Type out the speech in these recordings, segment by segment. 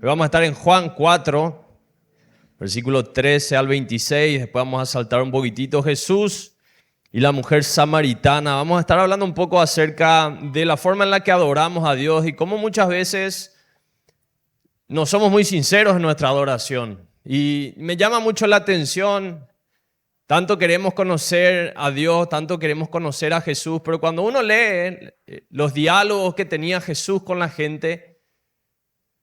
Hoy vamos a estar en Juan 4, versículo 13 al 26. Después vamos a saltar un poquitito. Jesús y la mujer samaritana. Vamos a estar hablando un poco acerca de la forma en la que adoramos a Dios y cómo muchas veces no somos muy sinceros en nuestra adoración. Y me llama mucho la atención. Tanto queremos conocer a Dios, tanto queremos conocer a Jesús, pero cuando uno lee los diálogos que tenía Jesús con la gente,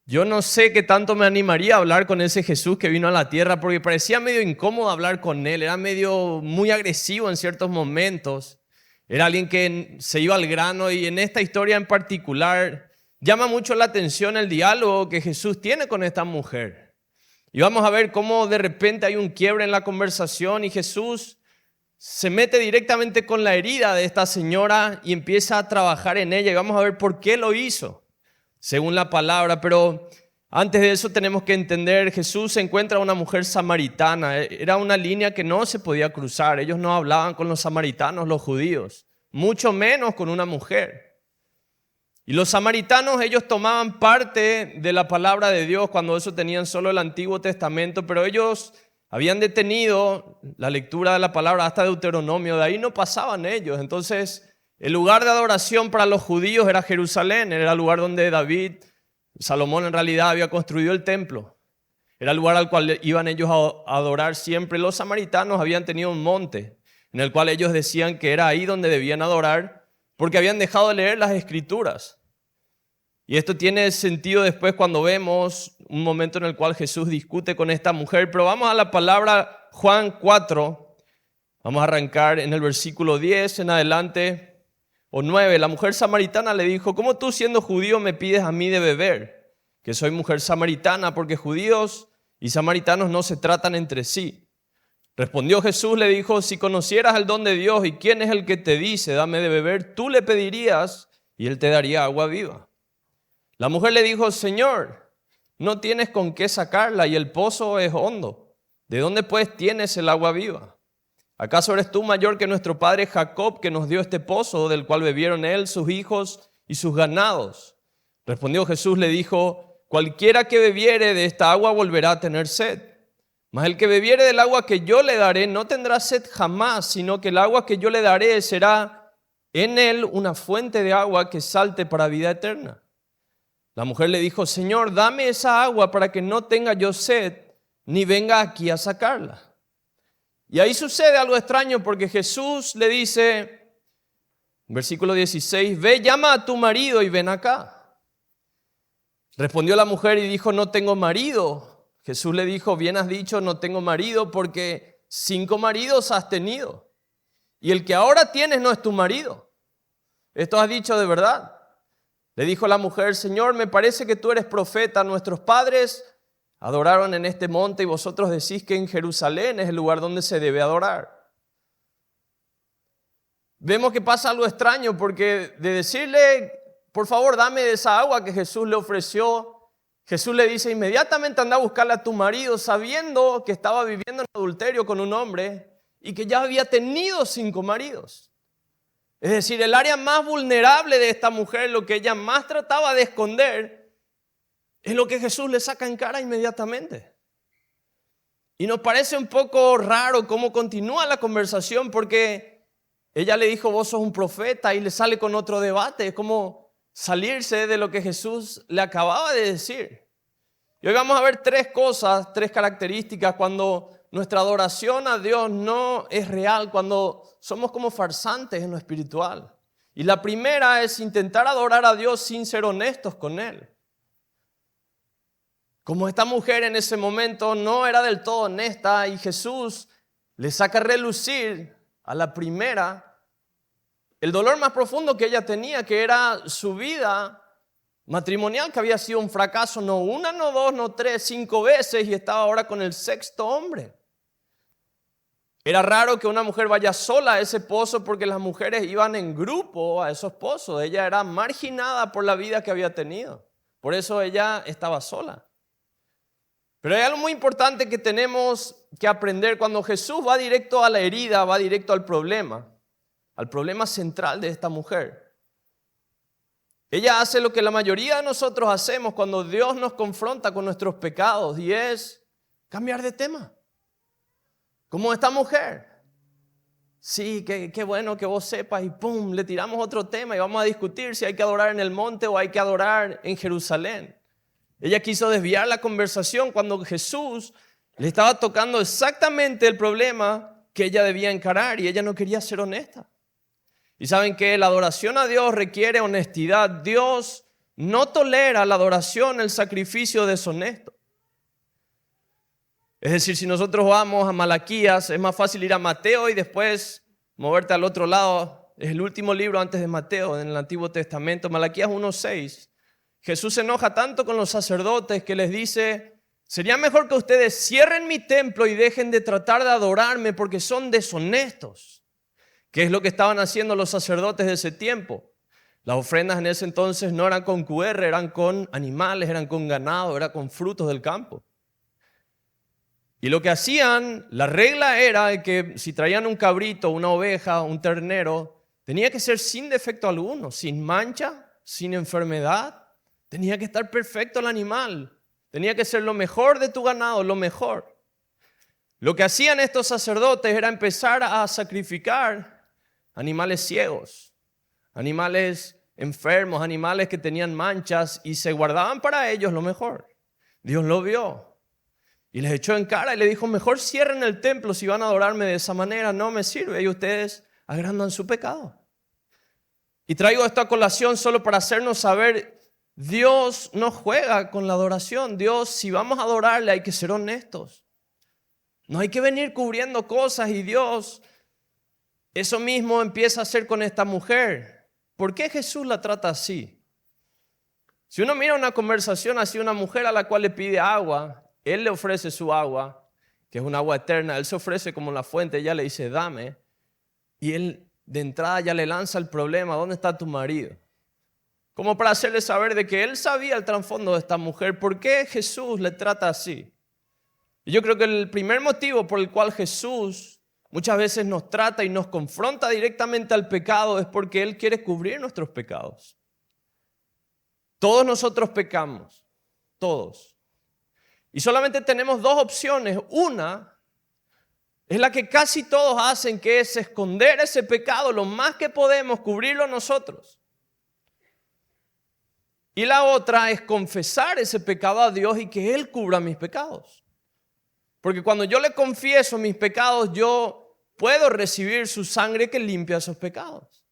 yo no sé qué tanto me animaría a hablar con ese Jesús que vino a la tierra, porque parecía medio incómodo hablar con él, era medio muy agresivo en ciertos momentos, era alguien que se iba al grano, y en esta historia en particular llama mucho la atención el diálogo que Jesús tiene con esta mujer. Y vamos a ver cómo de repente hay un quiebre en la conversación y Jesús se mete directamente con la herida de esta señora y empieza a trabajar en ella. Y vamos a ver por qué lo hizo, según la palabra. Pero antes de eso tenemos que entender, Jesús se encuentra a una mujer samaritana. Era una línea que no se podía cruzar. Ellos no hablaban con los samaritanos, los judíos, mucho menos con una mujer. Y los samaritanos, ellos tomaban parte de la palabra de Dios cuando eso tenían solo el Antiguo Testamento, pero ellos habían detenido la lectura de la palabra hasta Deuteronomio, de ahí no pasaban ellos. Entonces, el lugar de adoración para los judíos era Jerusalén, era el lugar donde Salomón en realidad había construido el templo. Era el lugar al cual iban ellos a adorar siempre. Los samaritanos habían tenido un monte en el cual ellos decían que era ahí donde debían adorar, porque habían dejado de leer las Escrituras. Y esto tiene sentido después cuando vemos un momento en el cual Jesús discute con esta mujer. Pero vamos a la palabra Juan 4. Vamos a arrancar en el versículo 10 en adelante, o 9. La mujer samaritana le dijo: ¿cómo tú, siendo judío, me pides a mí de beber, que soy mujer samaritana? Porque judíos y samaritanos no se tratan entre sí. Respondió Jesús, le dijo: si conocieras el don de Dios y quién es el que te dice, dame de beber, tú le pedirías y él te daría agua viva. La mujer le dijo: Señor, no tienes con qué sacarla y el pozo es hondo. ¿De dónde pues tienes el agua viva? ¿Acaso eres tú mayor que nuestro padre Jacob, que nos dio este pozo, del cual bebieron él, sus hijos y sus ganados? Respondió Jesús, le dijo: cualquiera que bebiere de esta agua volverá a tener sed. Mas el que bebiere del agua que yo le daré no tendrá sed jamás, sino que el agua que yo le daré será en él una fuente de agua que salte para vida eterna. La mujer le dijo: Señor, dame esa agua para que no tenga yo sed, ni venga aquí a sacarla. Y ahí sucede algo extraño, porque Jesús le dice, versículo 16, ve, llama a tu marido y ven acá. Respondió la mujer y dijo: no tengo marido. Jesús le dijo: bien has dicho, no tengo marido, porque 5 maridos has tenido, y el que ahora tienes no es tu marido. Esto has dicho de verdad. Le dijo la mujer: Señor, me parece que tú eres profeta. Nuestros padres adoraron en este monte y vosotros decís que en Jerusalén es el lugar donde se debe adorar. Vemos que pasa algo extraño, porque de decirle: por favor, dame de esa agua que Jesús le ofreció, Jesús le dice inmediatamente: anda a buscarle a tu marido, sabiendo que estaba viviendo en adulterio con un hombre y que ya había tenido 5 maridos. Es decir, el área más vulnerable de esta mujer, lo que ella más trataba de esconder, es lo que Jesús le saca en cara inmediatamente. Y nos parece un poco raro cómo continúa la conversación, porque ella le dijo: vos sos un profeta, y le sale con otro debate. Es como salirse de lo que Jesús le acababa de decir. Y hoy vamos a ver 3 cosas, 3 características cuando nuestra adoración a Dios no es real, cuando somos como farsantes en lo espiritual. Y la primera es intentar adorar a Dios sin ser honestos con Él. Como esta mujer en ese momento no era del todo honesta, y Jesús le saca a relucir a la primera el dolor más profundo que ella tenía, que era su vida matrimonial, que había sido un fracaso, no 1, no 2, no 3, 5 veces, y estaba ahora con el 6º hombre. Era raro que una mujer vaya sola a ese pozo, porque las mujeres iban en grupo a esos pozos. Ella era marginada por la vida que había tenido. Por eso ella estaba sola. Pero hay algo muy importante que tenemos que aprender. Cuando Jesús va directo a la herida, va directo al problema central de esta mujer. Ella hace lo que la mayoría de nosotros hacemos cuando Dios nos confronta con nuestros pecados y es cambiar de tema. Como esta mujer. Sí, qué bueno que vos sepas y pum, le tiramos otro tema y vamos a discutir si hay que adorar en el monte o hay que adorar en Jerusalén. Ella quiso desviar la conversación cuando Jesús le estaba tocando exactamente el problema que ella debía encarar y ella no quería ser honesta. Y saben que la adoración a Dios requiere honestidad. Dios no tolera la adoración, el sacrificio deshonesto. Es decir, si nosotros vamos a Malaquías, es más fácil ir a Mateo y después moverte al otro lado. Es el último libro antes de Mateo, en el Antiguo Testamento, Malaquías 1:6. Jesús se enoja tanto con los sacerdotes que les dice: sería mejor que ustedes cierren mi templo y dejen de tratar de adorarme porque son deshonestos. ¿Qué es lo que estaban haciendo los sacerdotes de ese tiempo? Las ofrendas en ese entonces no eran con QR, eran con animales, eran con ganado, eran con frutos del campo. Y lo que hacían, la regla era que si traían un cabrito, una oveja, un ternero, tenía que ser sin defecto alguno, sin mancha, sin enfermedad. Tenía que estar perfecto el animal. Tenía que ser lo mejor de tu ganado, lo mejor. Lo que hacían estos sacerdotes era empezar a sacrificar animales ciegos, animales enfermos, animales que tenían manchas y se guardaban para ellos lo mejor. Dios lo vio y les echó en cara y le dijo: mejor cierren el templo si van a adorarme de esa manera, no me sirve y ustedes agrandan su pecado. Y traigo esto a colación solo para hacernos saber, Dios no juega con la adoración. Dios, si vamos a adorarle, hay que ser honestos. No hay que venir cubriendo cosas y Dios eso mismo empieza a hacer con esta mujer. ¿Por qué Jesús la trata así? Si uno mira una conversación así, una mujer a la cual le pide agua, Él le ofrece su agua, que es un agua eterna. Él se ofrece como la fuente, ella le dice: dame. Y Él de entrada ya le lanza el problema: ¿dónde está tu marido? Como para hacerle saber de que Él sabía el trasfondo de esta mujer. ¿Por qué Jesús le trata así? Y yo creo que el primer motivo por el cual Jesús muchas veces nos trata y nos confronta directamente al pecado es porque Él quiere cubrir nuestros pecados. Todos nosotros pecamos, todos. Y solamente tenemos dos opciones. Una es la que casi todos hacen, que es esconder ese pecado lo más que podemos, cubrirlo nosotros. Y la otra es confesar ese pecado a Dios y que Él cubra mis pecados. Porque cuando yo le confieso mis pecados, yo puedo recibir su sangre que limpia esos pecados.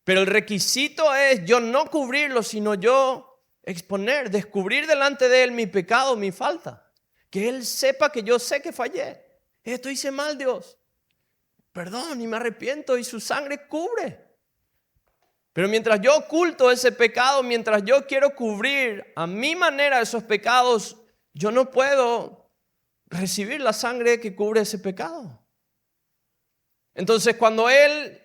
Pero el requisito es yo no cubrirlo, sino yo exponer, descubrir delante de Él mi pecado, mi falta. Que Él sepa que yo sé que fallé. Esto hice mal, Dios. Perdón, y me arrepiento y su sangre cubre. Pero mientras yo oculto ese pecado, mientras yo quiero cubrir a mi manera esos pecados, yo no puedo recibir la sangre que cubre ese pecado. Entonces, cuando Él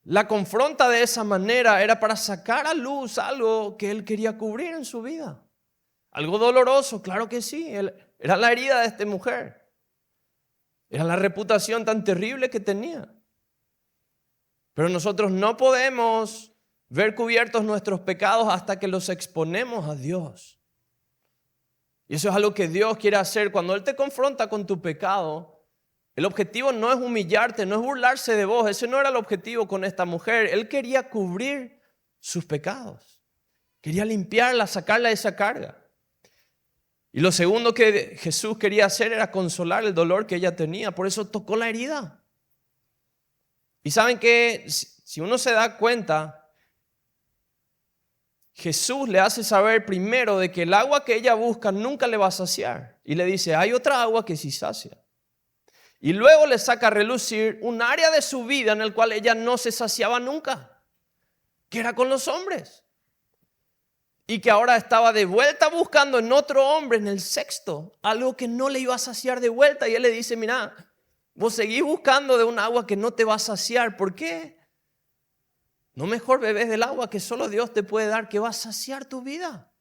la confronta de esa manera, era para sacar a luz algo que Él quería cubrir en su vida. Algo doloroso, claro que sí. Era la herida de esta mujer. Era la reputación tan terrible que tenía. Pero nosotros no podemos ver cubiertos nuestros pecados hasta que los exponemos a Dios. Y eso es algo que Dios quiere hacer. Cuando Él te confronta con tu pecado, el objetivo no es humillarte, no es burlarse de vos. Ese no era el objetivo con esta mujer. Él quería cubrir sus pecados. Quería limpiarla, sacarla de esa carga. Y lo segundo que Jesús quería hacer era consolar el dolor que ella tenía. Por eso tocó la herida. Y saben que si uno se da cuenta, Jesús le hace saber primero de que el agua que ella busca nunca le va a saciar. Y le dice: hay otra agua que sí sacia. Y luego le saca a relucir un área de su vida en el cual ella no se saciaba nunca, que era con los hombres. Y que ahora estaba de vuelta buscando en otro hombre, en el sexto, algo que no le iba a saciar de vuelta. Y Él le dice: mira, vos seguís buscando de un agua que no te va a saciar. ¿Por qué? No mejor bebés del agua que solo Dios te puede dar, que va a saciar tu vida.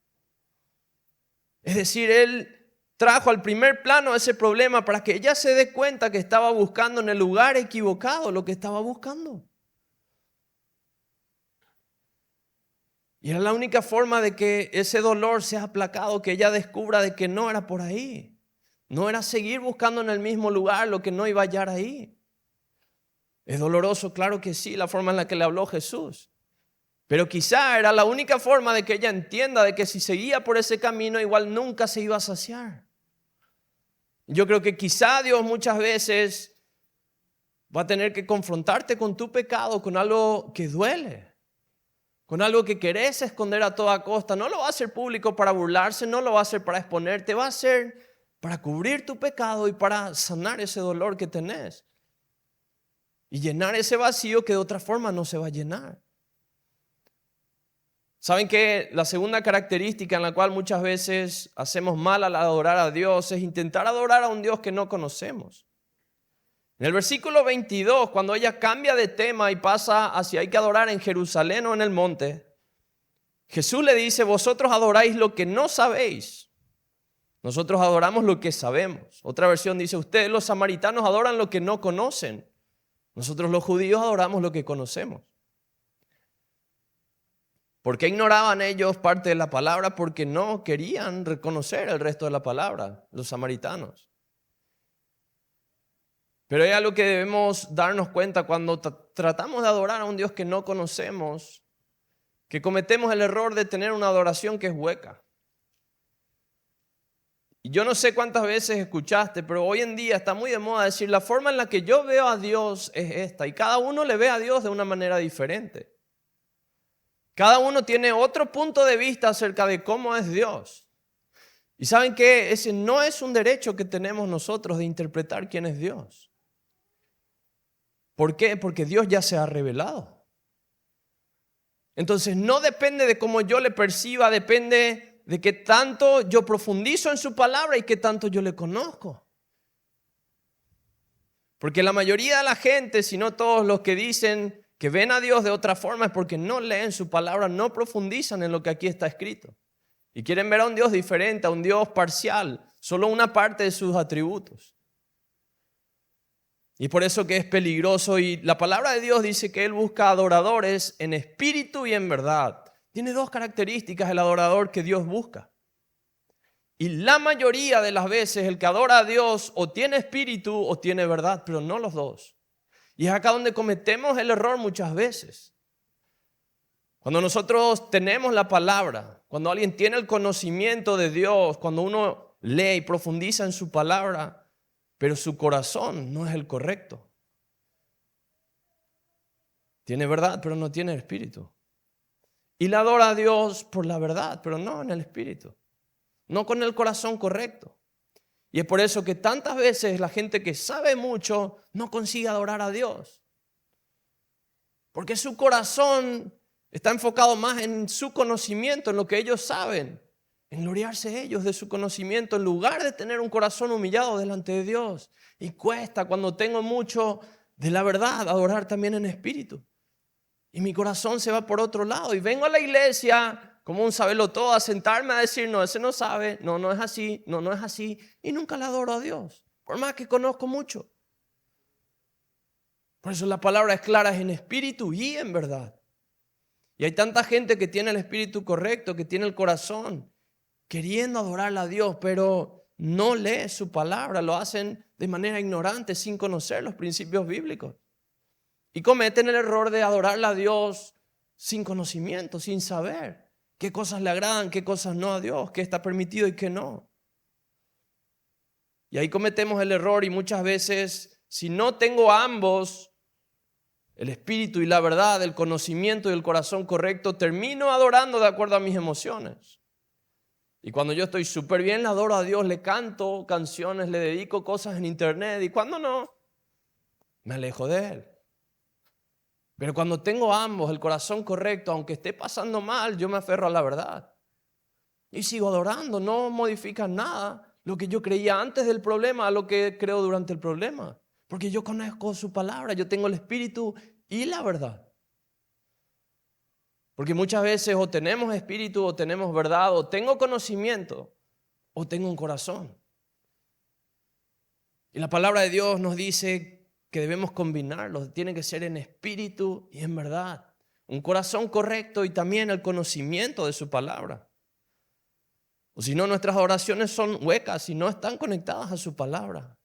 Es decir, Él trajo al primer plano ese problema para que ella se dé cuenta que estaba buscando en el lugar equivocado lo que estaba buscando. Y era la única forma de que ese dolor sea aplacado, que ella descubra de que no era por ahí. No era seguir buscando en el mismo lugar lo que no iba a hallar ahí. ¿Es doloroso? Claro que sí, la forma en la que le habló Jesús. Pero quizá era la única forma de que ella entienda de que si seguía por ese camino igual nunca se iba a saciar. Yo creo que quizá Dios muchas veces va a tener que confrontarte con tu pecado, con algo que duele, con algo que querés esconder a toda costa. No lo va a hacer público para burlarse, no lo va a hacer para exponerte, va a ser para cubrir tu pecado y para sanar ese dolor que tenés. Y llenar ese vacío que de otra forma no se va a llenar. ¿Saben que la segunda característica en la cual muchas veces hacemos mal al adorar a Dios es intentar adorar a un Dios que no conocemos? En el versículo 22, cuando ella cambia de tema y pasa hacia hay que adorar en Jerusalén o en el monte, Jesús le dice, vosotros adoráis lo que no sabéis. Nosotros adoramos lo que sabemos. Otra versión dice, ustedes los samaritanos adoran lo que no conocen. Nosotros los judíos adoramos lo que conocemos. ¿Por qué ignoraban ellos parte de la palabra? Porque no querían reconocer el resto de la palabra, los samaritanos. Pero hay algo que debemos darnos cuenta cuando tratamos de adorar a un Dios que no conocemos, que cometemos el error de tener una adoración que es hueca. Y yo no sé cuántas veces escuchaste, pero hoy en día está muy de moda decir la forma en la que yo veo a Dios es esta, y cada uno le ve a Dios de una manera diferente. Cada uno tiene otro punto de vista acerca de cómo es Dios. Y ¿saben qué? Ese no es un derecho que tenemos nosotros de interpretar quién es Dios. ¿Por qué? Porque Dios ya se ha revelado. Entonces no depende de cómo yo le perciba, depende de qué tanto yo profundizo en su palabra y qué tanto yo le conozco. Porque la mayoría de la gente, si no todos los que dicen que ven a Dios de otra forma es porque no leen su palabra, no profundizan en lo que aquí está escrito. Y quieren ver a un Dios diferente, a un Dios parcial, solo una parte de sus atributos. Y por eso que es peligroso. Y la palabra de Dios dice que Él busca adoradores en espíritu y en verdad. Tiene dos características el adorador que Dios busca. Y la mayoría de las veces el que adora a Dios o tiene espíritu o tiene verdad, pero no los dos. Y es acá donde cometemos el error muchas veces. Cuando nosotros tenemos la palabra, cuando alguien tiene el conocimiento de Dios, cuando uno lee y profundiza en su palabra, pero su corazón no es el correcto. Tiene verdad, pero no tiene espíritu. Y le adora a Dios por la verdad, pero no en el espíritu. No con el corazón correcto. Y es por eso que tantas veces la gente que sabe mucho no consigue adorar a Dios. Porque su corazón está enfocado más en su conocimiento, en lo que ellos saben, en gloriarse ellos de su conocimiento, en lugar de tener un corazón humillado delante de Dios. Y cuesta cuando tengo mucho de la verdad adorar también en espíritu. Y mi corazón se va por otro lado y vengo a la iglesia como un sabelotodo a sentarme a decir, no, ese no sabe, no, no es así, no, no es así. Y nunca le adoro a Dios, por más que conozco mucho. Por eso la palabra es clara, es en espíritu y en verdad. Y hay tanta gente que tiene el espíritu correcto, que tiene el corazón queriendo adorarle a Dios, pero no lee su palabra, lo hacen de manera ignorante, sin conocer los principios bíblicos. Y cometen el error de adorarle a Dios sin conocimiento, sin saber qué cosas le agradan, qué cosas no a Dios, qué está permitido y qué no. Y ahí cometemos el error y muchas veces, si no tengo ambos, el espíritu y la verdad, el conocimiento y el corazón correcto, termino adorando de acuerdo a mis emociones. Y cuando yo estoy súper bien, le adoro a Dios, le canto canciones, le dedico cosas en internet. Y cuando no, me alejo de Él. Pero cuando tengo ambos, el corazón correcto, aunque esté pasando mal, yo me aferro a la verdad. Y sigo adorando, no modifica nada lo que yo creía antes del problema a lo que creo durante el problema. Porque yo conozco su palabra, yo tengo el espíritu y la verdad. Porque muchas veces o tenemos espíritu o tenemos verdad, o tengo conocimiento o tengo un corazón. Y la palabra de Dios nos dice que debemos combinarlos, tiene que ser en espíritu y en verdad. un corazón correcto y también el conocimiento de su palabra. O si no, nuestras oraciones son huecas y no están conectadas a su palabra.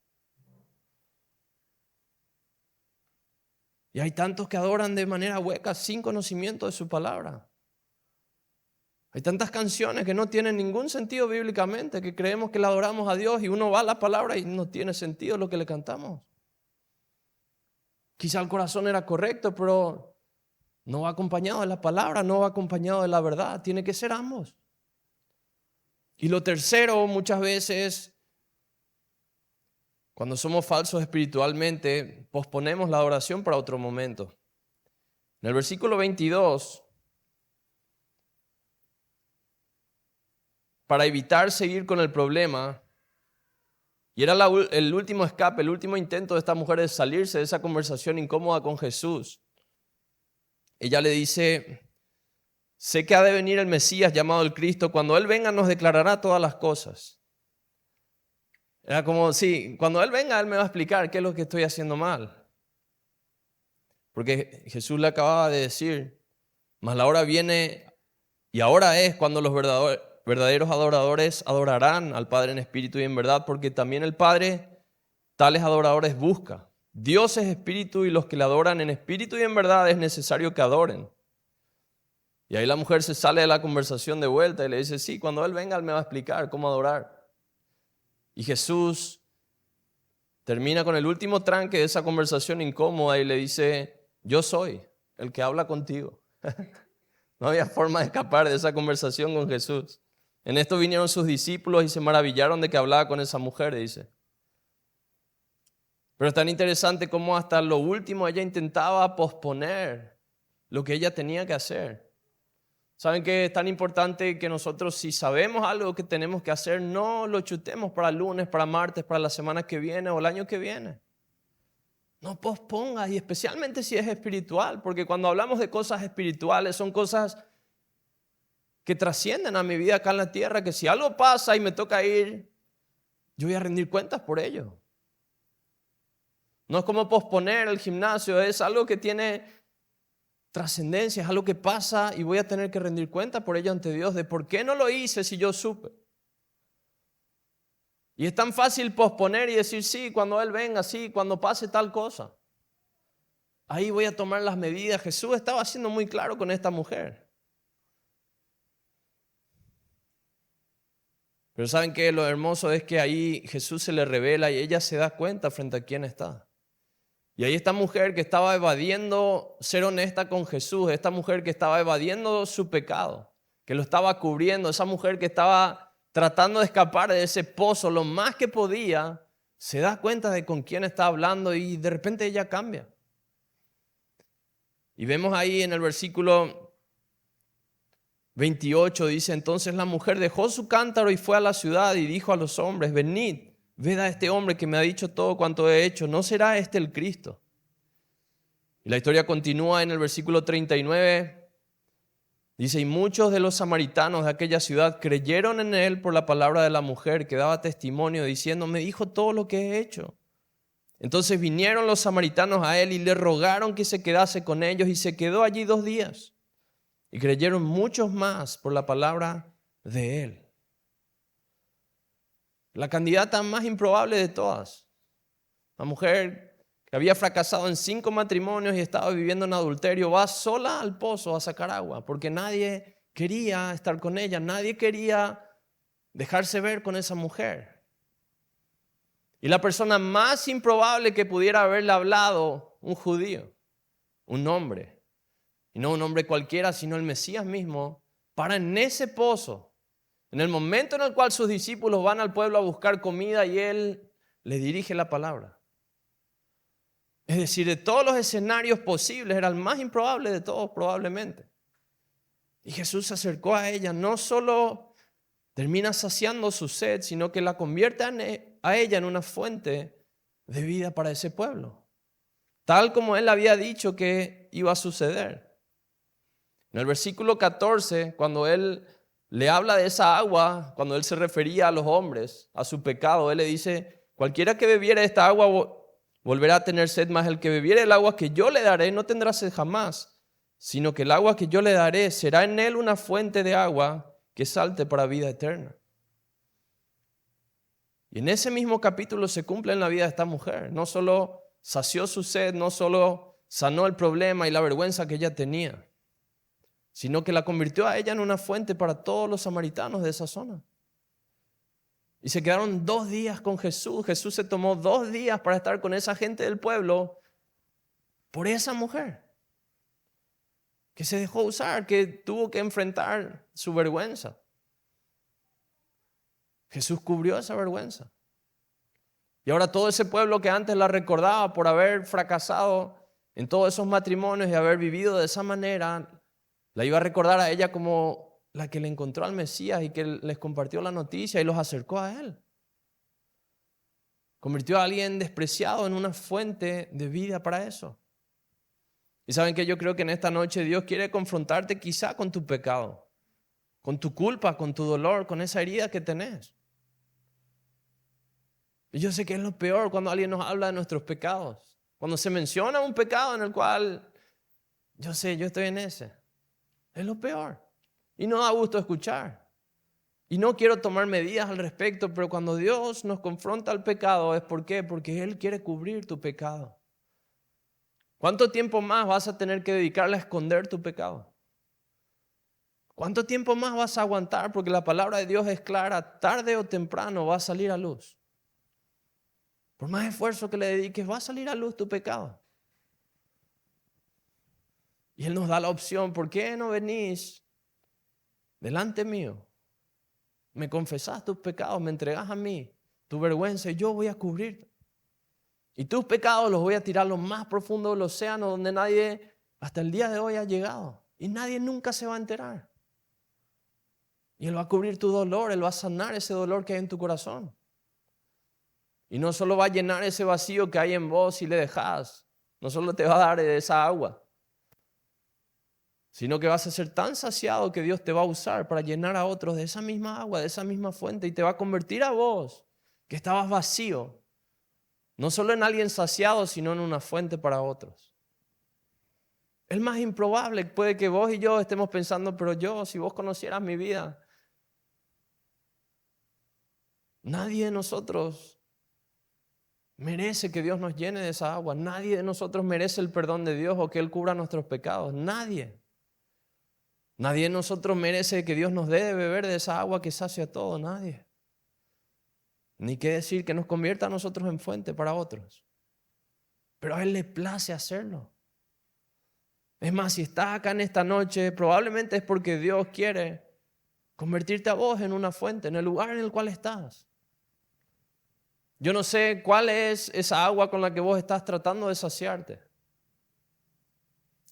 Y hay tantos que adoran de manera hueca sin conocimiento de su palabra. Hay tantas canciones que no tienen ningún sentido bíblicamente, que creemos que le adoramos a Dios y uno va a la palabra y no tiene sentido lo que le cantamos. Quizá el corazón era correcto, pero no va acompañado de la palabra, no va acompañado de la verdad. Tiene que ser ambos. Y lo tercero, muchas veces, cuando somos falsos espiritualmente, posponemos la adoración para otro momento. En el versículo 22, para evitar seguir con el problema, y era el último escape, el último intento de esta mujer de salirse de esa conversación incómoda con Jesús. Ella le dice: sé que ha de venir el Mesías llamado el Cristo. Cuando Él venga nos declarará todas las cosas. Era como, sí, cuando Él venga Él me va a explicar qué es lo que estoy haciendo mal. Porque Jesús le acababa de decir: mas la hora viene y ahora es cuando los verdaderos adoradores adorarán al Padre en espíritu y en verdad, porque también el Padre tales adoradores busca. Dios es espíritu y los que le adoran en espíritu y en verdad es necesario que adoren. Y ahí la mujer se sale de la conversación de vuelta y le dice: sí, cuando Él venga Él me va a explicar cómo adorar. Y Jesús termina con el último tranque de esa conversación incómoda y le dice: yo soy el que habla contigo. No había forma de escapar de esa conversación con Jesús. En esto vinieron sus discípulos y se maravillaron de que hablaba con esa mujer, dice. Pero es tan interesante cómo hasta lo último ella intentaba posponer lo que ella tenía que hacer. ¿Saben qué es tan importante que nosotros, si sabemos algo que tenemos que hacer, no lo chutemos para el lunes, para martes, para la semana que viene o el año que viene? No pospongas, y especialmente si es espiritual, porque cuando hablamos de cosas espirituales son cosas que trascienden a mi vida acá en la tierra, que si algo pasa y me toca ir, yo voy a rendir cuentas por ello. No es como posponer el gimnasio, es algo que tiene trascendencia, es algo que pasa y voy a tener que rendir cuenta por ello ante Dios de por qué no lo hice si yo supe. Y es tan fácil posponer y decir: sí, cuando Él venga, sí, cuando pase tal cosa. Ahí voy a tomar las medidas. Jesús estaba siendo muy claro con esta mujer. Pero ¿saben qué? Lo hermoso es que ahí Jesús se le revela y ella se da cuenta frente a quién está. Y ahí esta mujer que estaba evadiendo ser honesta con Jesús, esta mujer que estaba evadiendo su pecado, que lo estaba cubriendo, esa mujer que estaba tratando de escapar de ese pozo lo más que podía, se da cuenta de con quién está hablando y de repente ella cambia. Y vemos ahí en el versículo 28, dice: entonces la mujer dejó su cántaro y fue a la ciudad y dijo a los hombres: venid, ved a este hombre que me ha dicho todo cuanto he hecho, ¿no será este el Cristo? Y la historia continúa en el versículo 39. Dice: y muchos de los samaritanos de aquella ciudad creyeron en él por la palabra de la mujer que daba testimonio diciendo: me dijo todo lo que he hecho. Entonces vinieron los samaritanos a él y le rogaron que se quedase con ellos y se quedó allí 2 días. Y creyeron muchos más por la palabra de él. La candidata más improbable de todas. La mujer que había fracasado en 5 matrimonios y estaba viviendo en adulterio, va sola al pozo a sacar agua porque nadie quería estar con ella, nadie quería dejarse ver con esa mujer. Y la persona más improbable que pudiera haberle hablado, un judío, un hombre, y no un hombre cualquiera, sino el Mesías mismo, para en ese pozo, en el momento en el cual sus discípulos van al pueblo a buscar comida y él le dirige la palabra. Es decir, de todos los escenarios posibles, era el más improbable de todos probablemente. Y Jesús se acercó a ella, no solo termina saciando su sed, sino que la convierte a ella en una fuente de vida para ese pueblo. Tal como Él había dicho que iba a suceder. En el versículo 14, cuando Él le habla de esa agua, cuando Él se refería a los hombres, a su pecado, Él le dice: cualquiera que bebiera esta agua volverá a tener sed, mas el que bebiere el agua que yo le daré no tendrá sed jamás. sino que el agua que yo le daré será en él una fuente de agua que salte para vida eterna. Y en ese mismo capítulo se cumple en la vida de esta mujer. No solo sació su sed, no solo sanó el problema y la vergüenza que ella tenía, sino que la convirtió a ella en una fuente para todos los samaritanos de esa zona. Y se quedaron 2 días con Jesús. Jesús se tomó 2 días para estar con esa gente del pueblo por esa mujer que se dejó usar, que tuvo que enfrentar su vergüenza. Jesús cubrió esa vergüenza. Y ahora todo ese pueblo que antes la recordaba por haber fracasado en todos esos matrimonios y haber vivido de esa manera, la iba a recordar a ella como la que le encontró al Mesías y que les compartió la noticia y los acercó a él. Convirtió a alguien despreciado en una fuente de vida para eso. Y saben que yo creo que en esta noche Dios quiere confrontarte quizá con tu pecado, con tu culpa, con tu dolor, con esa herida que tenés. Y yo sé que es lo peor cuando alguien nos habla de nuestros pecados. Cuando se menciona un pecado en el cual yo estoy en ese. Es lo peor. Y no da gusto escuchar. Y no quiero tomar medidas al respecto, pero cuando Dios nos confronta al pecado, ¿es por qué? Porque Él quiere cubrir tu pecado. ¿Cuánto tiempo más vas a tener que dedicarle a esconder tu pecado? ¿Cuánto tiempo más vas a aguantar? Porque la palabra de Dios es clara, tarde o temprano va a salir a luz. Por más esfuerzo que le dediques, va a salir a luz tu pecado. Y Él nos da la opción, ¿por qué no venís delante mío? Me confesás tus pecados, me entregás a mí tu vergüenza y yo voy a cubrirte. Y tus pecados los voy a tirar a lo más profundo del océano donde nadie hasta el día de hoy ha llegado. Y nadie nunca se va a enterar. Y Él va a cubrir tu dolor, Él va a sanar ese dolor que hay en tu corazón. Y no solo va a llenar ese vacío que hay en vos si le dejás, no solo te va a dar esa agua, sino que vas a ser tan saciado que Dios te va a usar para llenar a otros de esa misma agua, de esa misma fuente, y te va a convertir a vos, que estabas vacío, no solo en alguien saciado, sino en una fuente para otros. Es más improbable, puede que vos y yo estemos pensando, pero si vos conocieras mi vida, nadie de nosotros merece que Dios nos llene de esa agua. Nadie de nosotros merece el perdón de Dios o que Él cubra nuestros pecados. Nadie. Nadie de nosotros merece que Dios nos dé de beber de esa agua que sacia todo. Nadie. Ni qué decir que nos convierta a nosotros en fuente para otros. Pero a Él le place hacerlo. Es más, si estás acá en esta noche, probablemente es porque Dios quiere convertirte a vos en una fuente, en el lugar en el cual estás. Yo no sé cuál es esa agua con la que vos estás tratando de saciarte.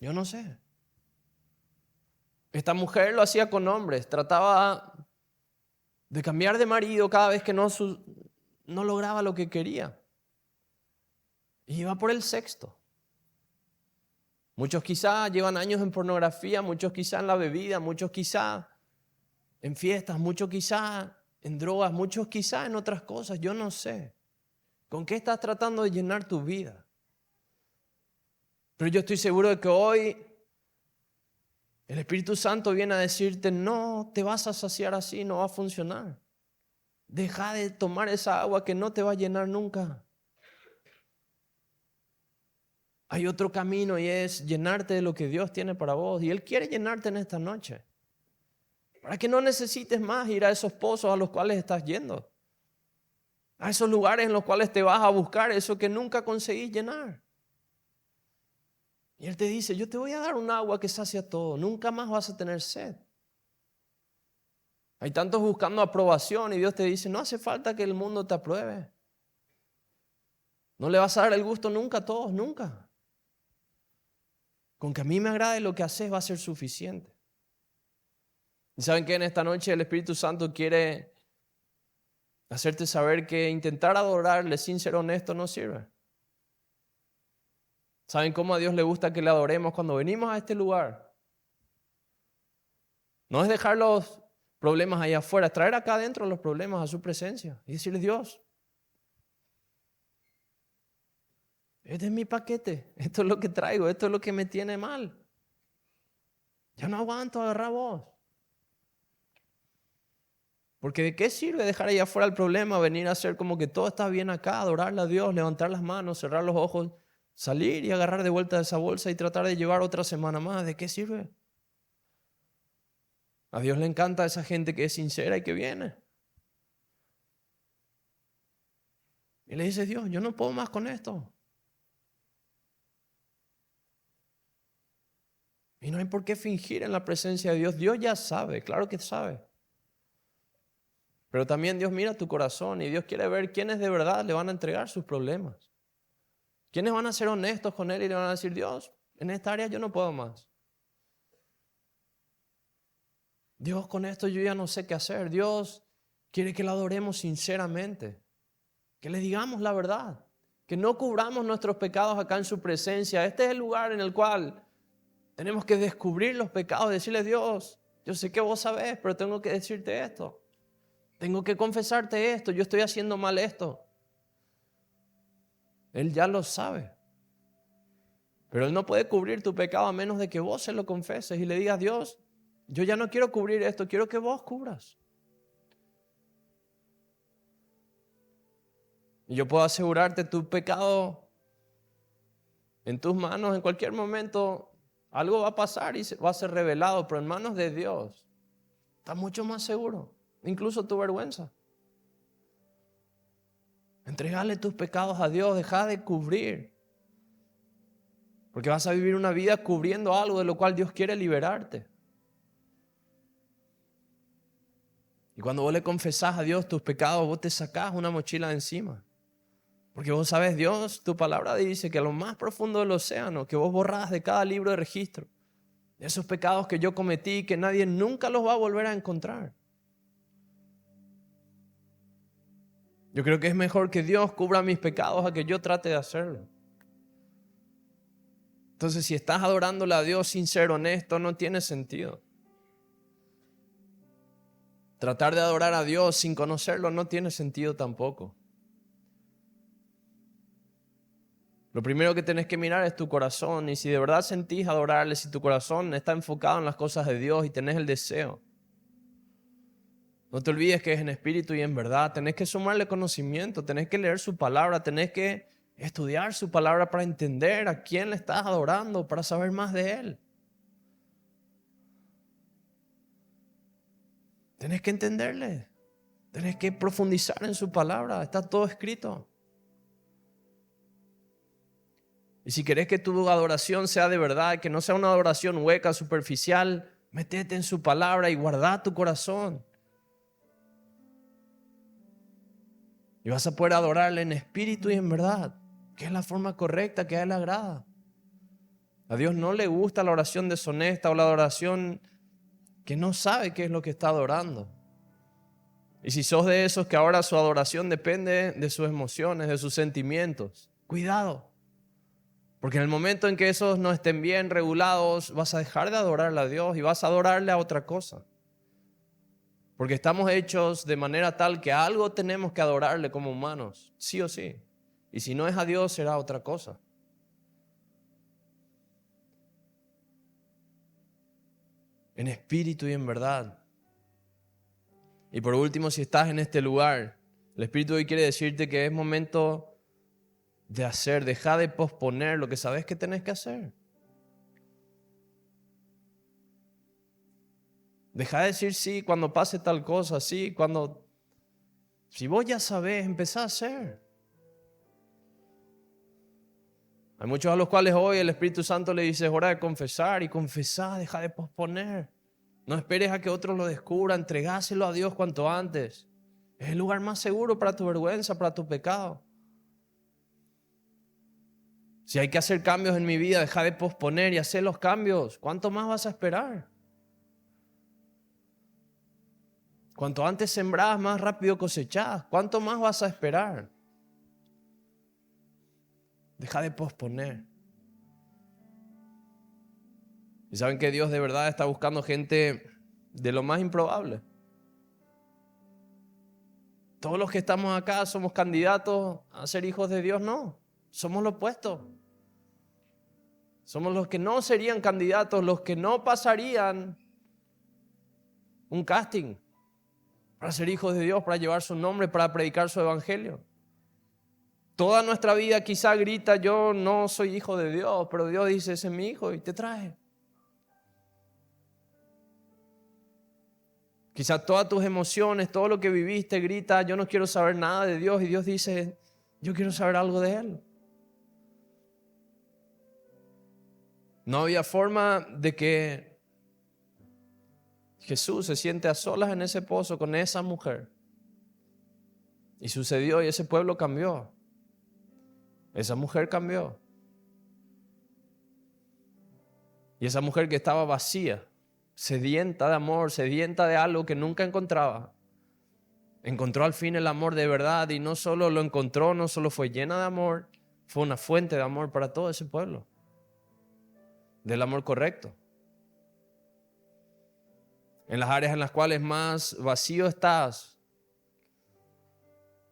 Yo no sé. Esta mujer lo hacía con hombres, trataba de cambiar de marido cada vez que no lograba lo que quería. Y iba por el sexto. Muchos quizá llevan años en pornografía, muchos quizá en la bebida, muchos quizá en fiestas, muchos quizá en drogas, muchos quizá en otras cosas, yo no sé. ¿Con qué estás tratando de llenar tu vida? Pero yo estoy seguro de que hoy el Espíritu Santo viene a decirte, no te vas a saciar así, no va a funcionar. Deja de tomar esa agua que no te va a llenar nunca. Hay otro camino y es llenarte de lo que Dios tiene para vos. Y Él quiere llenarte en esta noche. Para que no necesites más ir a esos pozos a los cuales estás yendo. A esos lugares en los cuales te vas a buscar eso que nunca conseguís llenar. Y Él te dice, yo te voy a dar un agua que sacia todo. Nunca más vas a tener sed. Hay tantos buscando aprobación y Dios te dice, no hace falta que el mundo te apruebe. No le vas a dar el gusto nunca a todos, nunca. Con que a mí me agrade lo que haces va a ser suficiente. Y saben que en esta noche el Espíritu Santo quiere hacerte saber que intentar adorarle sin ser honesto no sirve. ¿Saben cómo a Dios le gusta que le adoremos cuando venimos a este lugar? No es dejar los problemas allá afuera, es traer acá adentro los problemas a su presencia y decirle, Dios, este es mi paquete, esto es lo que traigo, esto es lo que me tiene mal. Ya no aguanto, agarrá vos. Porque ¿de qué sirve dejar ahí afuera el problema, venir a hacer como que todo está bien acá, adorarle a Dios, levantar las manos, cerrar los ojos, salir y agarrar de vuelta esa bolsa y tratar de llevar otra semana más? ¿De qué sirve? A Dios le encanta esa gente que es sincera y que viene. Y le dice: Dios, yo no puedo más con esto. Y no hay por qué fingir en la presencia de Dios. Dios ya sabe, claro que sabe. Pero también Dios mira tu corazón y Dios quiere ver quiénes de verdad le van a entregar sus problemas. Quiénes van a ser honestos con Él y le van a decir: Dios, en esta área yo no puedo más. Dios, con esto yo ya no sé qué hacer. Dios quiere que le adoremos sinceramente. Que le digamos la verdad. Que no cubramos nuestros pecados acá en su presencia. Este es el lugar en el cual tenemos que descubrir los pecados, decirle: Dios, yo sé que vos sabés, pero tengo que decirte esto. Tengo que confesarte esto, yo estoy haciendo mal esto. Él ya lo sabe. Pero Él no puede cubrir tu pecado a menos de que vos se lo confeses y le digas: Dios, yo ya no quiero cubrir esto, quiero que vos cubras. Y yo puedo asegurarte, tu pecado en tus manos, en cualquier momento, algo va a pasar y va a ser revelado, pero en manos de Dios estás mucho más seguro, incluso tu vergüenza. Entregale tus pecados a Dios, deja de cubrir. Porque vas a vivir una vida cubriendo algo de lo cual Dios quiere liberarte. Y cuando vos le confesás a Dios tus pecados, vos te sacás una mochila de encima. Porque vos sabes, Dios, tu palabra dice que a lo más profundo del océano, que vos borrás de cada libro de registro, de esos pecados que yo cometí, que nadie nunca los va a volver a encontrar. Yo creo que es mejor que Dios cubra mis pecados a que yo trate de hacerlo. Entonces, si estás adorándole a Dios sin ser honesto, no tiene sentido. Tratar de adorar a Dios sin conocerlo no tiene sentido tampoco. Lo primero que tenés que mirar es tu corazón, y si de verdad sentís adorarle, si tu corazón está enfocado en las cosas de Dios y tenés el deseo, no te olvides que es en espíritu y en verdad. Tenés que sumarle conocimiento, tenés que leer su palabra, tenés que estudiar su palabra para entender a quién le estás adorando, para saber más de Él. Tenés que entenderle, tenés que profundizar en su palabra, está todo escrito. Y si querés que tu adoración sea de verdad, que no sea una adoración hueca, superficial, métete en su palabra y guarda tu corazón. Y vas a poder adorarle en espíritu y en verdad, que es la forma correcta, que a Él le agrada. A Dios no le gusta la oración deshonesta o la adoración que no sabe qué es lo que está adorando. Y si sos de esos que ahora su adoración depende de sus emociones, de sus sentimientos, cuidado. Porque en el momento en que esos no estén bien regulados, vas a dejar de adorarle a Dios y vas a adorarle a otra cosa. Porque estamos hechos de manera tal que a algo tenemos que adorarle como humanos, sí o sí. Y si no es a Dios, será otra cosa. En espíritu y en verdad. Y por último, si estás en este lugar, el Espíritu hoy quiere decirte que es momento de hacer, deja de posponer lo que sabes que tenés que hacer. Deja de decir sí cuando pase tal cosa, sí, cuando... Si vos ya sabés, empezá a hacer. Hay muchos a los cuales hoy el Espíritu Santo le dice: es hora de confesar, y confesá, deja de posponer. No esperes a que otros lo descubran, entregáselo a Dios cuanto antes. Es el lugar más seguro para tu vergüenza, para tu pecado. Si hay que hacer cambios en mi vida, deja de posponer y hacer los cambios. ¿Cuánto más vas a esperar? Cuanto antes sembrás, más rápido cosechás. ¿Cuánto más vas a esperar? Deja de posponer. Y saben que Dios de verdad está buscando gente de lo más improbable. Todos los que estamos acá somos candidatos a ser hijos de Dios, no. Somos lo opuesto. Somos los que no serían candidatos, los que no pasarían un casting para ser hijos de Dios, para llevar su nombre, para predicar su evangelio. Toda nuestra vida quizá grita, yo no soy hijo de Dios, pero Dios dice, ese es mi hijo y te trae. Quizá todas tus emociones, todo lo que viviste grita, yo no quiero saber nada de Dios, y Dios dice, yo quiero saber algo de Él. No había forma de que Jesús se siente a solas en ese pozo con esa mujer. Y sucedió y ese pueblo cambió. Esa mujer cambió. Y esa mujer que estaba vacía, sedienta de amor, sedienta de algo que nunca encontraba, encontró al fin el amor de verdad, y no solo lo encontró, no solo fue llena de amor, fue una fuente de amor para todo ese pueblo. Del amor correcto. En las áreas en las cuales más vacío estás,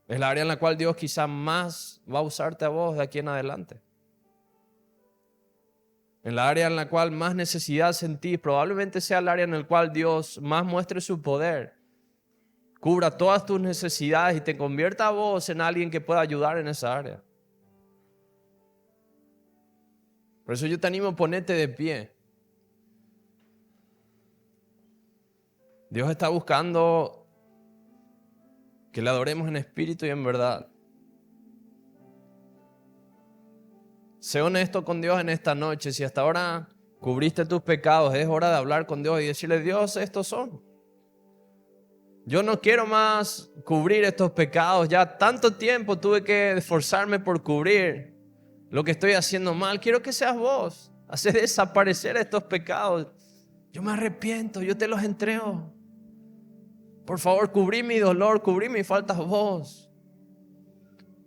es la área en la cual Dios quizá más va a usarte a vos de aquí en adelante. En la área en la cual más necesidad sentís, probablemente sea el área en la cual Dios más muestre su poder, cubra todas tus necesidades y te convierta a vos en alguien que pueda ayudar en esa área. Por eso yo te animo a ponerte de pie. Dios está buscando que le adoremos en espíritu y en verdad. Sé honesto con Dios en esta noche. Si hasta ahora cubriste tus pecados, es hora de hablar con Dios y decirle, Dios, estos son. Yo no quiero más cubrir estos pecados. Ya tanto tiempo tuve que esforzarme por cubrir lo que estoy haciendo mal. Quiero que seas vos. Hacer desaparecer estos pecados. Yo me arrepiento, yo te los entrego. Por favor, cubrí mi dolor, cubrí mis faltas vos.